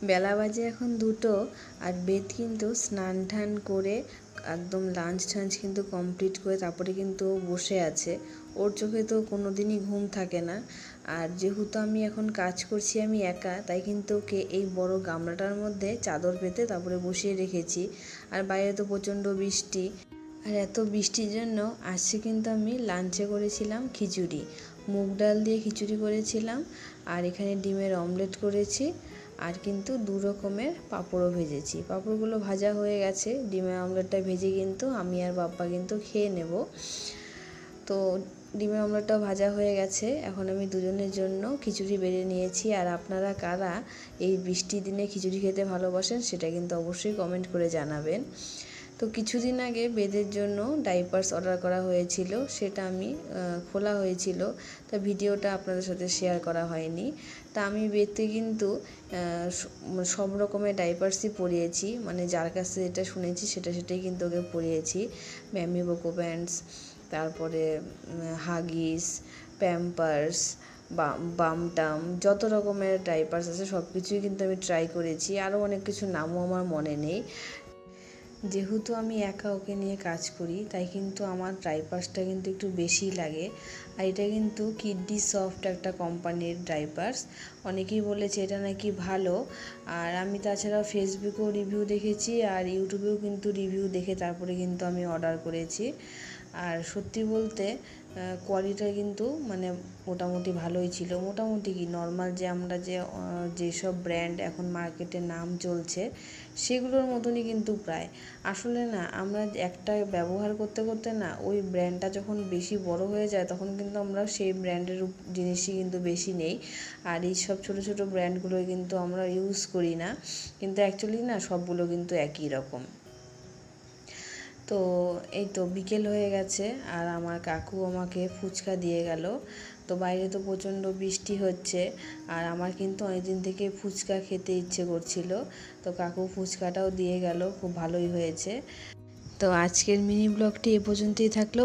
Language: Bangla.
বেলা বাজে এখন 2টো, আর বেদ কিন্তু স্নান টান করে একদম লাঞ্চ টাঞ্চ কিন্তু কমপ্লিট করে তারপরে কিন্তু বসে আছে। ওর চোখে তো কোনো দিনই ঘুম থাকে না। আর যেহেতু আমি এখন কাজ করছি আমি একা, তাই কিন্তু ওকে এই বড় গামলাটার মধ্যে চাদর পেতে তারপরে বসিয়ে রেখেছি। আর বাইরে তো প্রচণ্ড বৃষ্টি, আর এত বৃষ্টির জন্য আজকে কিন্তু আমি লাঞ্চে করেছিলাম খিচুড়ি, মুগ ডাল দিয়ে খিচুড়ি করেছিলাম। আর এখানে ডিমের অমলেট করেছি, আর কিন্তু 2 রকমের পাঁপড়ও ভেজেছি। পাঁপড়গুলো ভাজা হয়ে গেছে, ডিমের অমলেটটা ভেজে কিন্তু আমি আর বাপ্পা কিন্তু খেয়ে নেব। তো ডিমের অমলেটটাও ভাজা হয়ে গেছে, এখন আমি দুজনের জন্য খিচুড়ি বেড়ে নিয়েছি। আর আপনারা কারা এই বৃষ্টির দিনে খিচুড়ি খেতে ভালোবাসেন সেটা কিন্তু অবশ্যই কমেন্ট করে জানাবেন। তো কিছুদিন আগে বেদের জন্য ডাইপার্স অর্ডার করা হয়েছিল, সেটা আমি খোলা হয়েছিল, তা ভিডিওটা আপনাদের সাথে শেয়ার করা হয়নি। তা আমি বেদকে কিন্তু সব রকমের ডাইপার্সই পরিয়েছি, মানে যার কাছে যেটা শুনেছি সেটাই কিন্তু ওকে পরিয়েছি। ম্যামি বোকো প্যান্টস, তারপরে হাগিস, প্যাম্পার্স, বামটাম, যত রকমের ডাইপার্স আছে সব কিছুই কিন্তু আমি ট্রাই করেছি। আরও অনেক কিছু নামও আমার মনে নেই। যেহেতু আমি একা ওকে নিয়ে কাজ করি, তাই কিন্তু আমার ডাইপার্সটা কিন্তু একটু বেশিই লাগে। আর এটা কিন্তু কিডনি সফট একটা কোম্পানির ডাইপার্স। অনেকেই বলেছে এটা নাকি ভালো। আর আমি তাছাড়াও ফেসবুকেও রিভিউ দেখেছি, আর ইউটিউবেও কিন্তু রিভিউ দেখে তারপরে কিন্তু আমি অর্ডার করেছি। আর সত্যি বলতে কোয়ালিটিটা কিন্তু মানে মোটামুটি ভালোই ছিল। মোটামুটি কি নর্মাল যে আমরা যেসব ব্র্যান্ড এখন মার্কেটে নাম চলছে সেগুলোর মতনই কিন্তু প্রায়। আসলে না আমরা একটা ব্যবহার করতে করতে না ওই ব্র্যান্ডটা যখন বেশি বড় হয়ে যায় তখন কিন্তু আমরা সেই ব্র্যান্ডের জিনিসই কিন্তু বেশি নেই। আর এই সব ছোটো ছোটো ব্র্যান্ডগুলোই কিন্তু আমরা ইউজ করি না, কিন্তু অ্যাকচুয়ালি না সবগুলো কিন্তু একই রকম। তো এই তো বিকেল হয়ে গেছে, আর আমার কাকু আমাকে ফুচকা দিয়ে গেল। তো বাইরে তো প্রচণ্ড বৃষ্টি হচ্ছে, আর আমার কিন্তু অনেকদিন থেকে ফুচকা খেতে ইচ্ছে করছিল। তো কাকু ফুচকাটাও দিয়ে গেল, খুব ভালোই হয়েছে। তো আজকের মিনি ব্লগটি এ পর্যন্তই থাকলো।